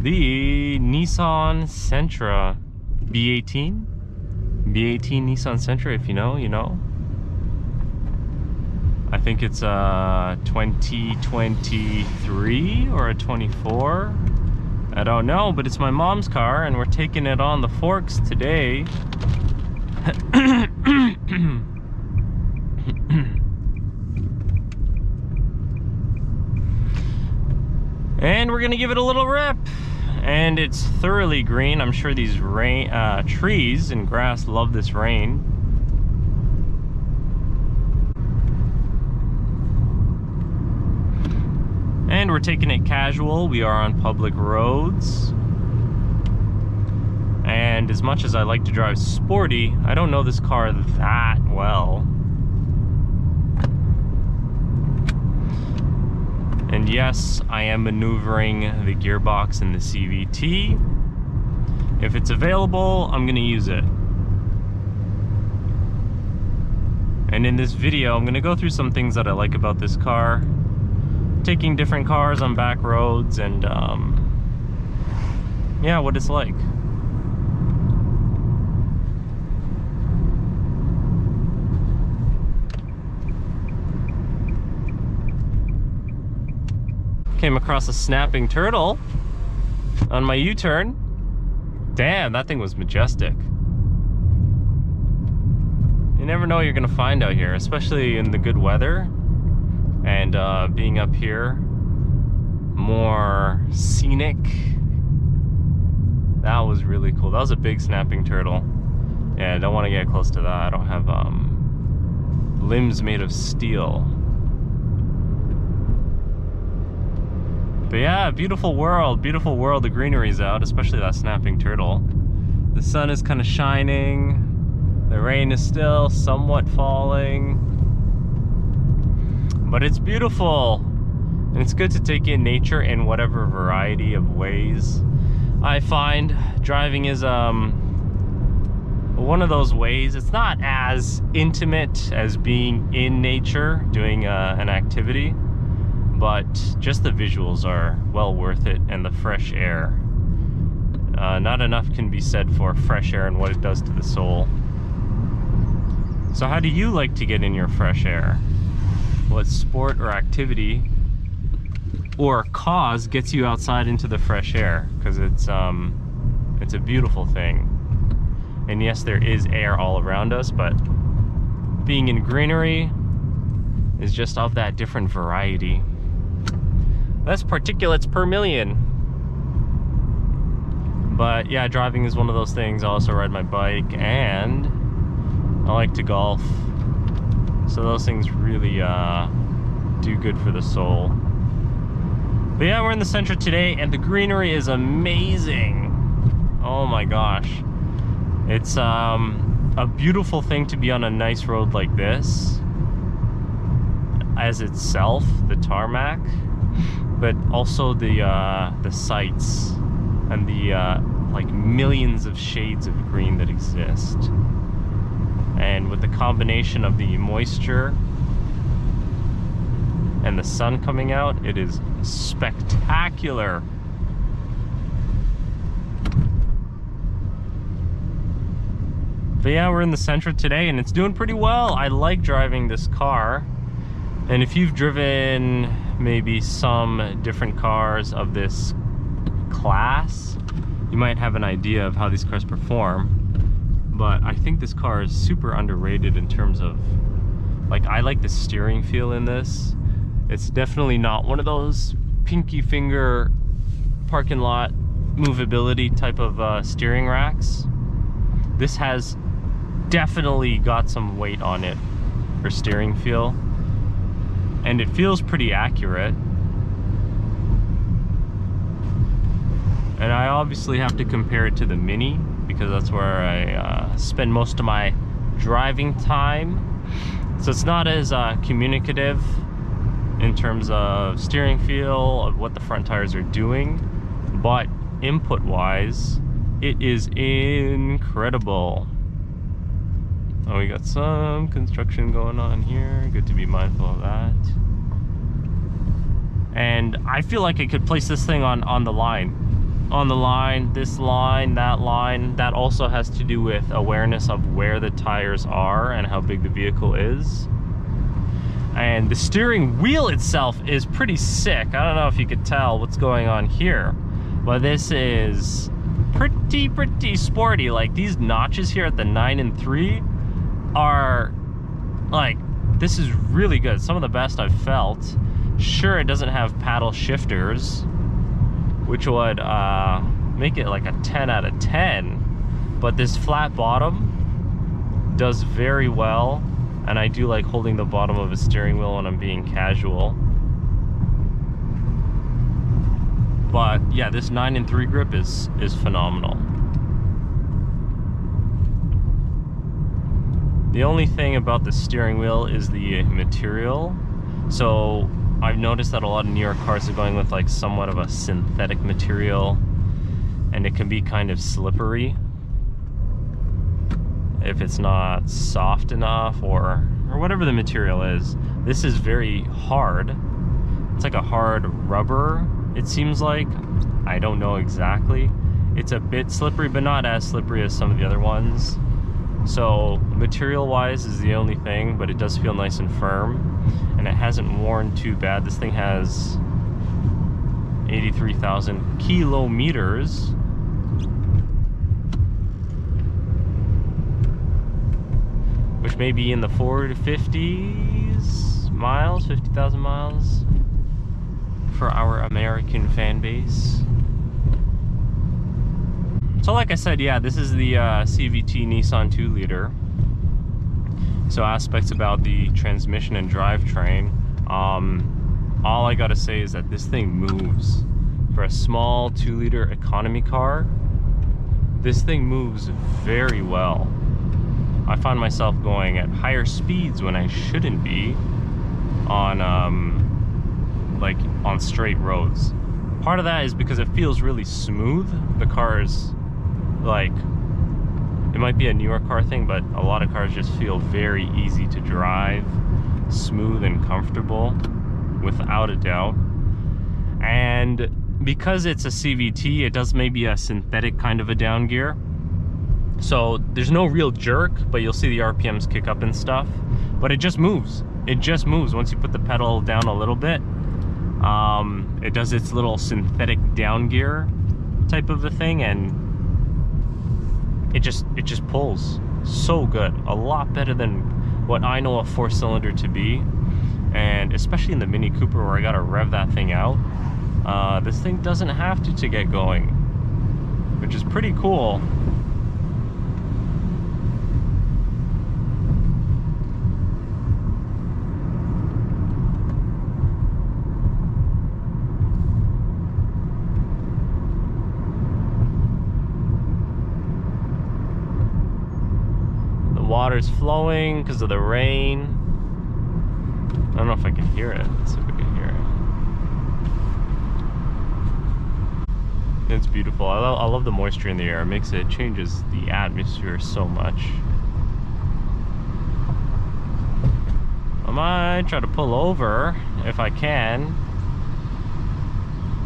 the Nissan Sentra B18. B18 Nissan Sentra, if you know, you know. I think it's a 2023 or a 24. I don't know, but it's my mom's car and we're taking it on the forks today. And we're gonna give it a little rip. And it's thoroughly green. I'm sure these trees and grass love this rain. And we're taking it casual. We are on public roads. And as much as I like to drive sporty, I don't know this car that well. And yes, I am maneuvering the gearbox in the CVT. If it's available, I'm gonna use it. And in this video, I'm gonna go through some things that I like about this car. Taking different cars on back roads and yeah, what it's like. Came across a snapping turtle on my U-turn. Damn, that thing was majestic. You never know what you're gonna find out here, especially in the good weather. And being up here, more scenic. That was really cool. That was a big snapping turtle. Yeah, I don't want to get close to that. I don't have limbs made of steel. But yeah, beautiful world, the greenery's out, especially that snapping turtle. The sun is kind of shining, the rain is still somewhat falling, but it's beautiful. And it's good to take in nature in whatever variety of ways. I find driving is one of those ways. It's not as intimate as being in nature, doing an activity, but just the visuals are well worth it, and the fresh air. Not enough can be said for fresh air and what it does to the soul. So how do you like to get in your fresh air? What sport or activity or cause gets you outside into the fresh air? Because it's a beautiful thing. And yes, there is air all around us, but being in greenery is just of that different variety. Less particulates per million. But yeah, driving is one of those things. I also ride my bike and I like to golf. So those things really do good for the soul. But yeah, we're in the Sentra today and the greenery is amazing. Oh my gosh. It's a beautiful thing to be on a nice road like this as itself, the tarmac, but also the sights and the like millions of shades of green that exist. And with the combination of the moisture and the sun coming out, it is spectacular. But yeah, we're in the Sentra today and it's doing pretty well. I like driving this car. And if you've driven maybe some different cars of this class, you might have an idea of how these cars perform. But I think this car is super underrated in terms of, like, I like the steering feel in this. It's definitely not one of those pinky finger parking lot movability type of steering racks. This has definitely got some weight on it for steering feel. And it feels pretty accurate. And I obviously have to compare it to the Mini because that's where I spend most of my driving time. So it's not as communicative in terms of steering feel, of what the front tires are doing, but input-wise, it is incredible. Oh, we got some construction going on here. Good to be mindful of that. And I feel like I could place this thing on the line on the line, this line, that line. That also has to do with awareness of where the tires are and how big the vehicle is. And the steering wheel itself is pretty sick. I don't know if you could tell what's going on here, but this is pretty sporty. Like, these notches here at the 9 and 3 are like, this is really good. Some of the best I've felt. Sure, it doesn't have paddle shifters, which would make it like a 10 out of 10, but this flat bottom does very well, and I do like holding the bottom of a steering wheel when I'm being casual. But yeah, this 9 and 3 grip is phenomenal. The only thing about the steering wheel is the material. So I've noticed that a lot of newer cars are going with like somewhat of a synthetic material, and it can be kind of slippery if it's not soft enough or whatever the material is. This is very hard. It's like a hard rubber, it seems like. I don't know exactly. It's a bit slippery, but not as slippery as some of the other ones. So material wise is the only thing, but it does feel nice and firm, and it hasn't worn too bad. This thing has 83,000 kilometers. Which may be in the 40 to 50s miles, 50,000 miles for our American fan base. So like I said, yeah, this is the CVT Nissan 2-liter. So aspects about the transmission and drivetrain, all I gotta say is that this thing moves. For a small 2-liter economy car, this thing moves very well. I find myself going at higher speeds when I shouldn't be on like on straight roads. Part of that is because it feels really smooth. The car's like, it might be a newer car thing, but a lot of cars just feel very easy to drive, smooth and comfortable, without a doubt. And because it's a CVT, it does maybe a synthetic kind of a down gear. So there's no real jerk, but you'll see the RPMs kick up and stuff. But it just moves. It just moves once you put the pedal down a little bit. It does its little synthetic down gear type of a thing, and it just pulls so good. A lot better than what I know a 4-cylinder to be. And especially in the Mini Cooper where I gotta rev that thing out, this thing doesn't have to get going, which is pretty cool. Water's flowing because of the rain. I don't know if I can hear it. Let's see if we can hear it. It's beautiful. I love the moisture in the air. It changes the atmosphere so much. I might try to pull over if I can.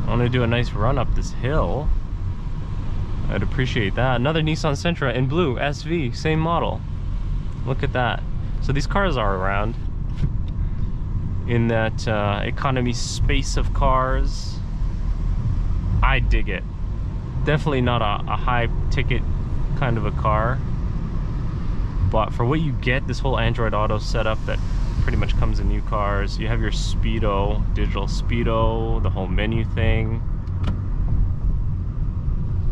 I want to do a nice run up this hill. I'd appreciate that. Another Nissan Sentra in blue, SV, same model. Look at that. So these cars are around in that economy space of cars. I dig it. Definitely not a high ticket kind of a car, but for what you get, this whole Android Auto setup that pretty much comes in new cars. You have your speedo, digital speedo, the whole menu thing.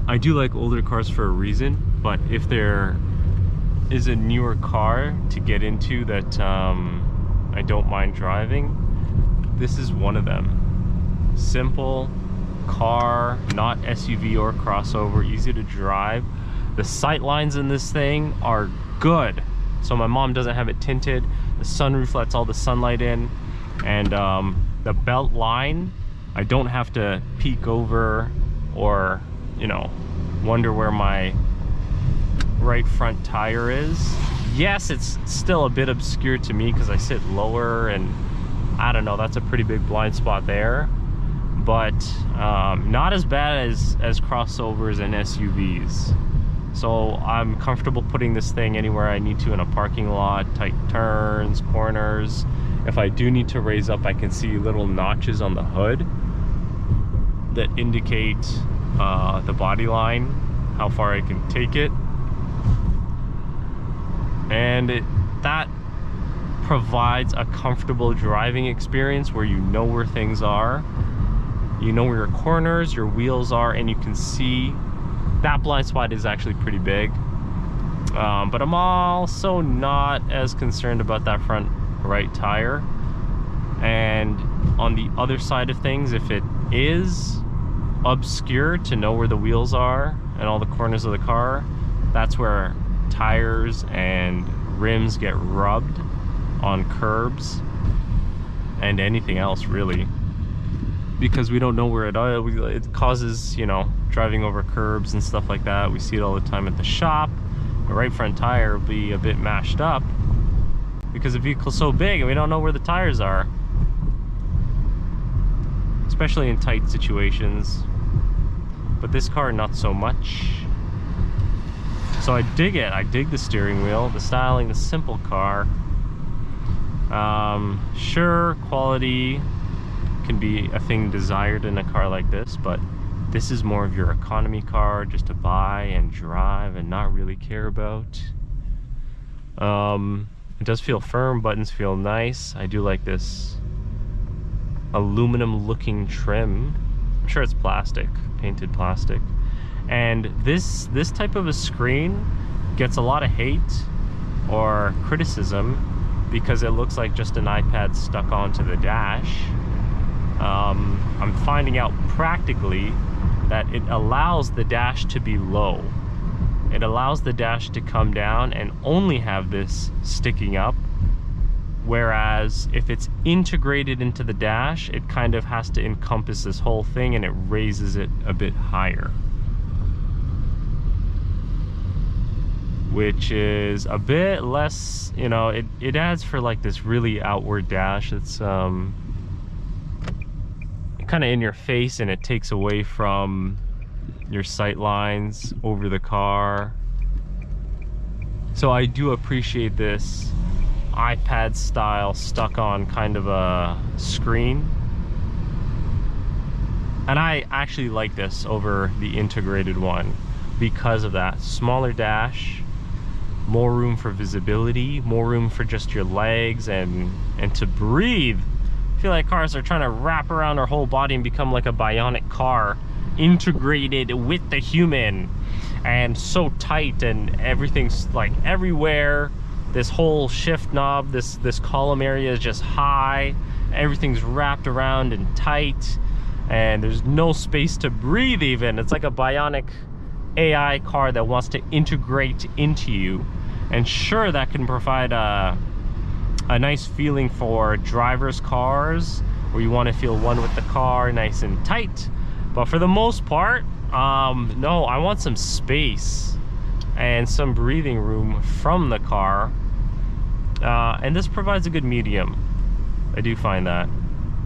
I do like older cars for a reason, but if there is a newer car to get into that I don't mind driving, this is one of them. Simple car, not SUV or crossover, easy to drive. The sight lines in this thing are good. So my mom doesn't have it tinted. The sunroof lets all the sunlight in, and the belt line, I don't have to peek over or, you know, wonder where my right front tire is. Yes, it's still a bit obscure to me because I sit lower, and I don't know, that's a pretty big blind spot there. but not as bad as crossovers and SUVs. So I'm comfortable putting this thing anywhere I need to in a parking lot, tight turns, corners. If I do need to raise up, I can see little notches on the hood that indicate the body line, how far I can take it. And that provides a comfortable driving experience where you know where things are. You know where your corners, your wheels are, and you can see. That blind spot is actually pretty big. But I'm also not as concerned about that front right tire. And on the other side of things, if it is obscure to know where the wheels are and all the corners of the car, that's where tires and rims get rubbed on curbs and anything else really, because we don't know where it causes, you know, driving over curbs and stuff like that. We see it all the time at the shop. The right front tire will be a bit mashed up because the vehicle's so big and we don't know where the tires are, especially in tight situations. But this car, not so much. So I dig it. I dig the steering wheel, the styling, the simple car. Sure, quality can be a thing desired in a car like this, but this is more of your economy car, just to buy and drive and not really care about. It does feel firm, buttons feel nice. I do like this aluminum looking trim. I'm sure it's plastic, painted plastic. And this type of a screen gets a lot of hate or criticism because it looks like just an iPad stuck onto the dash. I'm finding out practically that it allows the dash to be low. It allows the dash to come down and only have this sticking up. Whereas if it's integrated into the dash, it kind of has to encompass this whole thing and it raises it a bit higher, which is a bit less, you know, it adds for like this really outward dash. It's kind of in your face, and it takes away from your sight lines over the car. So I do appreciate this iPad style stuck on kind of a screen, and I actually like this over the integrated one because of that smaller dash, more room for visibility, more room for just your legs and to breathe. I feel like cars are trying to wrap around our whole body and become like a bionic car integrated with the human, and so tight, and everything's like everywhere. This whole shift knob, this column area is just high, everything's wrapped around and tight, and there's no space to breathe even. It's like a bionic AI car that wants to integrate into you. And sure, that can provide a nice feeling for driver's cars where you want to feel one with the car, nice and tight. But for the most part, no, I want some space and some breathing room from the car. And this provides a good medium. I do find that.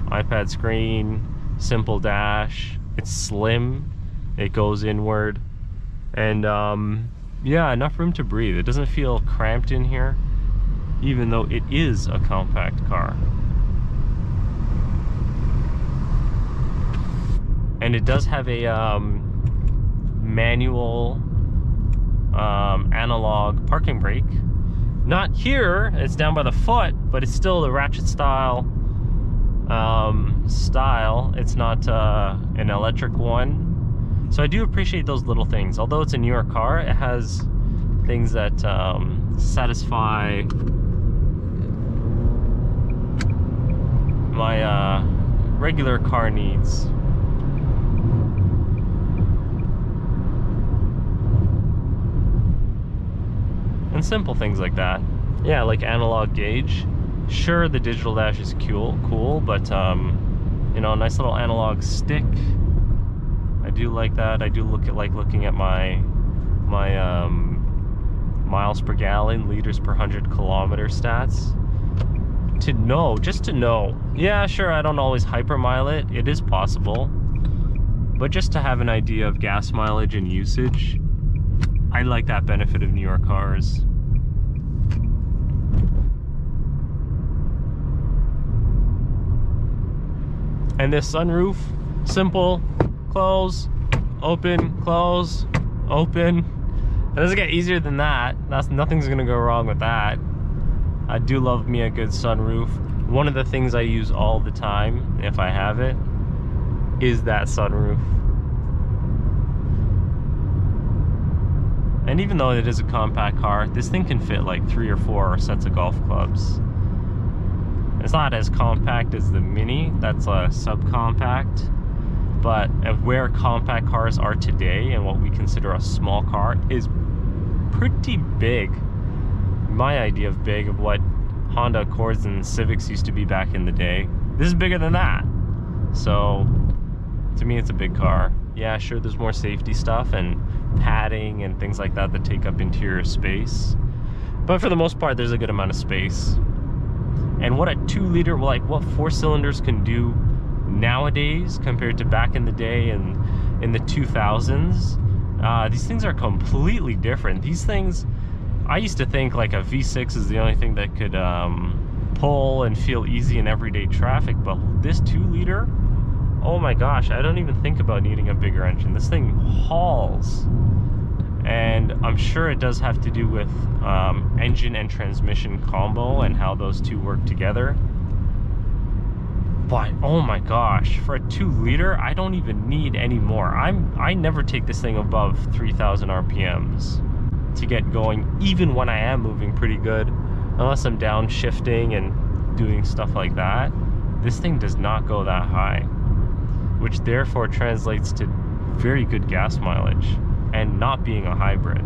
iPad screen, simple dash, it's slim, it goes inward, and yeah, enough room to breathe. It doesn't feel cramped in here, even though it is a compact car. And it does have a manual analog parking brake. Not here, it's down by the foot, but it's still the ratchet style It's not an electric one. So I do appreciate those little things. Although it's a newer car, it has things that satisfy my regular car needs. And simple things like that. Yeah, like analog gauge. Sure, the digital dash is cool, but you know, a nice little analog stick. I do like that. I do like looking at my miles per gallon, liters per 100 kilometer stats. to know, just to know. Yeah, sure, I don't always hypermile it. It is possible. But just to have an idea of gas mileage and usage, I like that benefit of newer cars. And this sunroof, simple, close, open, close, open. It doesn't get easier than that. Nothing's gonna go wrong with that. I do love me a good sunroof. One of the things I use all the time, if I have it, is that sunroof. And even though it is a compact car, this thing can fit like 3 or 4 sets of golf clubs. It's not as compact as the Mini, that's a subcompact, but where compact cars are today and what we consider a small car is pretty big. My idea of big, of what Honda Accords and Civics used to be back in the day, this is bigger than that. So to me, it's a big car. Yeah, sure, there's more safety stuff and padding and things like that that take up interior space, but for the most part, there's a good amount of space. And what a 2-liter, like what 4 cylinders can do nowadays compared to back in the day and in the 2000s, these things are completely different. These things, I used to think like a V6 is the only thing that could pull and feel easy in everyday traffic, but this 2-liter, oh my gosh, I don't even think about needing a bigger engine. This thing hauls. And I'm sure it does have to do with engine and transmission combo and how those two work together. But oh my gosh, for a 2-liter, I don't even need any more. I never take this thing above 3,000 RPMs to get going, even when I am moving pretty good, unless I'm downshifting and doing stuff like that. This thing does not go that high, which therefore translates to very good gas mileage and not being a hybrid.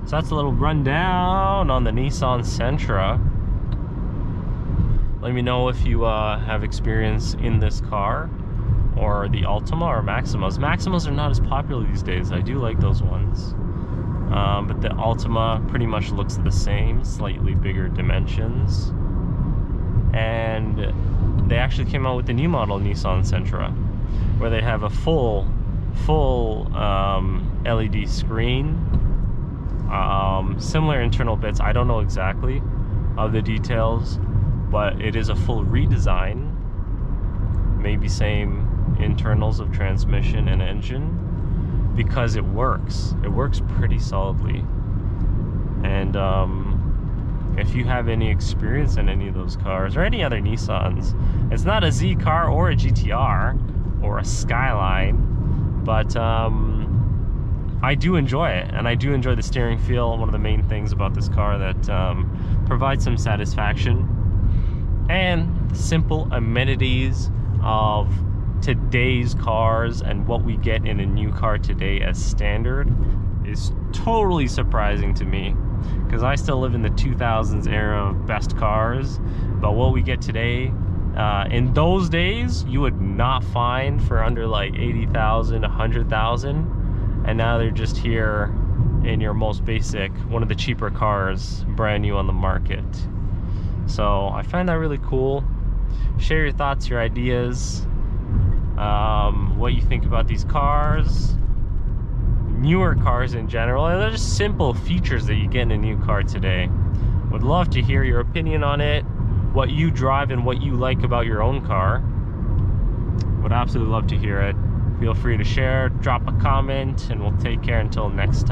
So that's a little rundown on the Nissan Sentra. Let me know if you have experience in this car, or the Altima or Maximas. Maximas are not as popular these days. I do like those ones. But the Altima pretty much looks the same, slightly bigger dimensions. And they actually came out with the new model Nissan Sentra, where they have a full LED screen, similar internal bits. I don't know exactly of the details, but it is a full redesign, maybe same internals of transmission and engine, because it works pretty solidly. And if you have any experience in any of those cars or any other Nissans, it's not a Z car or a GTR or a Skyline, but I do enjoy it, and I do enjoy the steering feel. One of the main things about this car that provides some satisfaction, and the simple amenities of today's cars and what we get in a new car today as standard is totally surprising to me, because I still live in the 2000s era of best cars. But what we get today, in those days, you would not find for under like 80,000, 100,000, and now they're just here in your most basic, one of the cheaper cars, brand new on the market. So I find that really cool. Share your thoughts, your ideas, what you think about these cars, newer cars in general, and they're just simple features that you get in a new car today. Would love to hear your opinion on it, what you drive and what you like about your own car. Would absolutely love to hear it. Feel free to share, drop a comment, and we'll take care until next time.